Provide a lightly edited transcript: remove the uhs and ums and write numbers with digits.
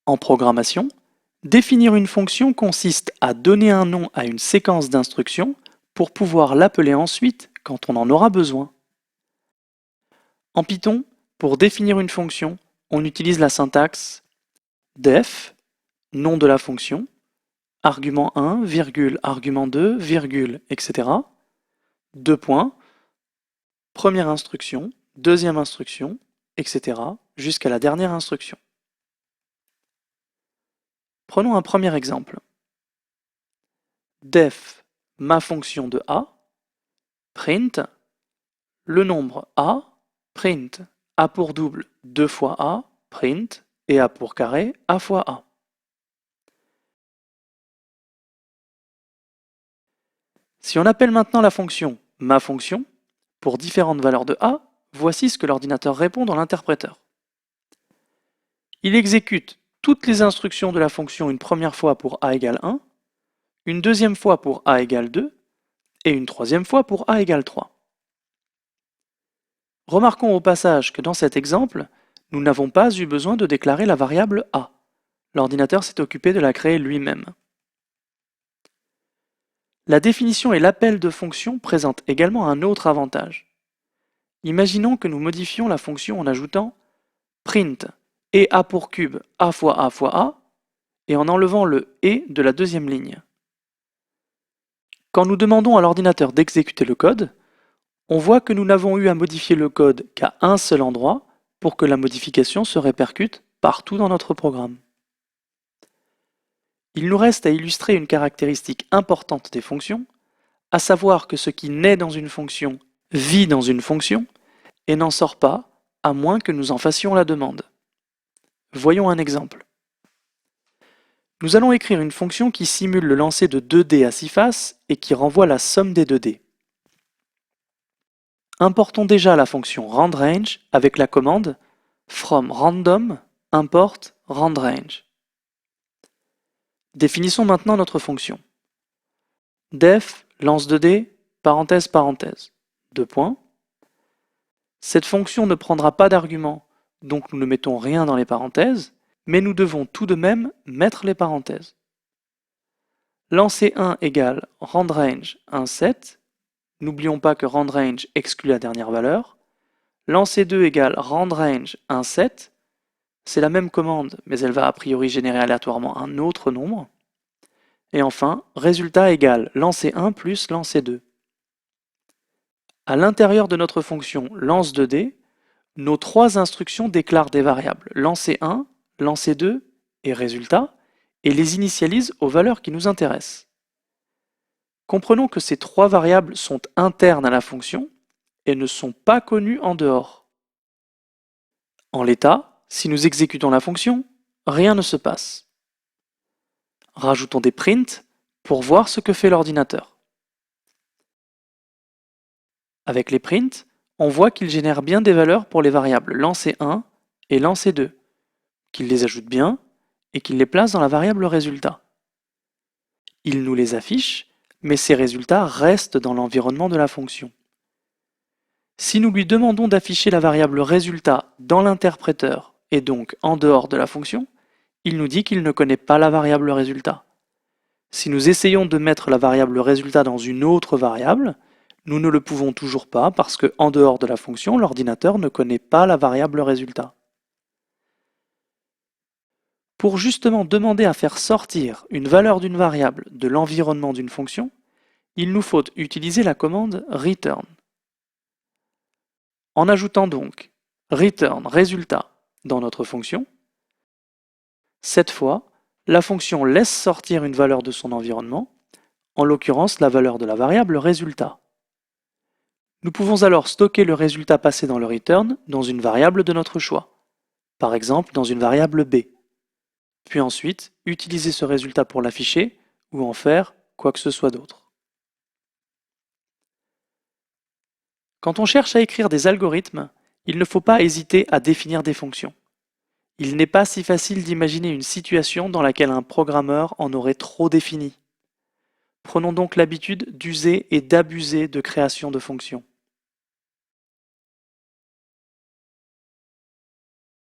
En programmation, définir une fonction consiste à donner un nom à une séquence d'instructions pour pouvoir l'appeler ensuite quand on en aura besoin. En Python, pour définir une fonction, on utilise la syntaxe def, nom de la fonction, argument 1, virgule, argument 2, virgule, etc. Deux points, première instruction, deuxième instruction, etc. jusqu'à la dernière instruction. Prenons un premier exemple. Def, ma fonction de A, print, le nombre A, print, A pour double 2 fois A, print, et A pour carré, A fois A. Si on appelle maintenant la fonction ma fonction, pour différentes valeurs de A, voici ce que l'ordinateur répond dans l'interpréteur. Il exécute toutes les instructions de la fonction une première fois pour A égale 1, une deuxième fois pour A égale 2, et une troisième fois pour A égale 3. Remarquons au passage que dans cet exemple, nous n'avons pas eu besoin de déclarer la variable A. L'ordinateur s'est occupé de la créer lui-même. La définition et l'appel de fonction présentent également un autre avantage. Imaginons que nous modifions la fonction en ajoutant print et A pour cube A fois A et en enlevant le et de la deuxième ligne. Quand nous demandons à l'ordinateur d'exécuter le code, on voit que nous n'avons eu à modifier le code qu'à un seul endroit pour que la modification se répercute partout dans notre programme. Il nous reste à illustrer une caractéristique importante des fonctions, à savoir que ce qui naît dans une fonction vit dans une fonction et n'en sort pas à moins que nous en fassions la demande. Voyons un exemple. Nous allons écrire une fonction qui simule le lancer de 2 dés à 6 faces et qui renvoie la somme des 2 dés. Importons déjà la fonction randRange avec la commande from random import randRange. Définissons maintenant notre fonction. Def lance 2 dés, parenthèse, parenthèse, 2 points. Cette fonction ne prendra pas d'argument, donc nous ne mettons rien dans les parenthèses, mais nous devons tout de même mettre les parenthèses. Lancer 1 égale randRange 1, 7. N'oublions pas que randRange exclut la dernière valeur. Lancer 2 égale randRange 1, 7. C'est la même commande, mais elle va a priori générer aléatoirement un autre nombre. Et enfin, résultat égale lancer 1 plus lancer 2. À l'intérieur de notre fonction lance 2D, nos trois instructions déclarent des variables lancer 1, lancer 2 et résultat, et les initialisent aux valeurs qui nous intéressent. Comprenons que ces trois variables sont internes à la fonction et ne sont pas connues en dehors. En l'état, si nous exécutons la fonction, rien ne se passe. Rajoutons des prints pour voir ce que fait l'ordinateur. Avec les prints, on voit qu'il génère bien des valeurs pour les variables lancer 1 et lancer 2, qu'il les ajoute bien et qu'il les place dans la variable résultat. Il nous les affiche, mais ces résultats restent dans l'environnement de la fonction. Si nous lui demandons d'afficher la variable résultat dans l'interpréteur et donc en dehors de la fonction, il nous dit qu'il ne connaît pas la variable résultat. Si nous essayons de mettre la variable résultat dans une autre variable, nous ne le pouvons toujours pas parce que en dehors de la fonction, l'ordinateur ne connaît pas la variable résultat. Pour justement demander à faire sortir une valeur d'une variable de l'environnement d'une fonction, il nous faut utiliser la commande return. En ajoutant donc return résultat dans notre fonction, cette fois, la fonction laisse sortir une valeur de son environnement, en l'occurrence la valeur de la variable résultat. Nous pouvons alors stocker le résultat passé dans le return dans une variable de notre choix, par exemple dans une variable b, puis ensuite utiliser ce résultat pour l'afficher ou en faire quoi que ce soit d'autre. Quand on cherche à écrire des algorithmes, il ne faut pas hésiter à définir des fonctions. Il n'est pas si facile d'imaginer une situation dans laquelle un programmeur en aurait trop défini. Prenons donc l'habitude d'user et d'abuser de création de fonctions.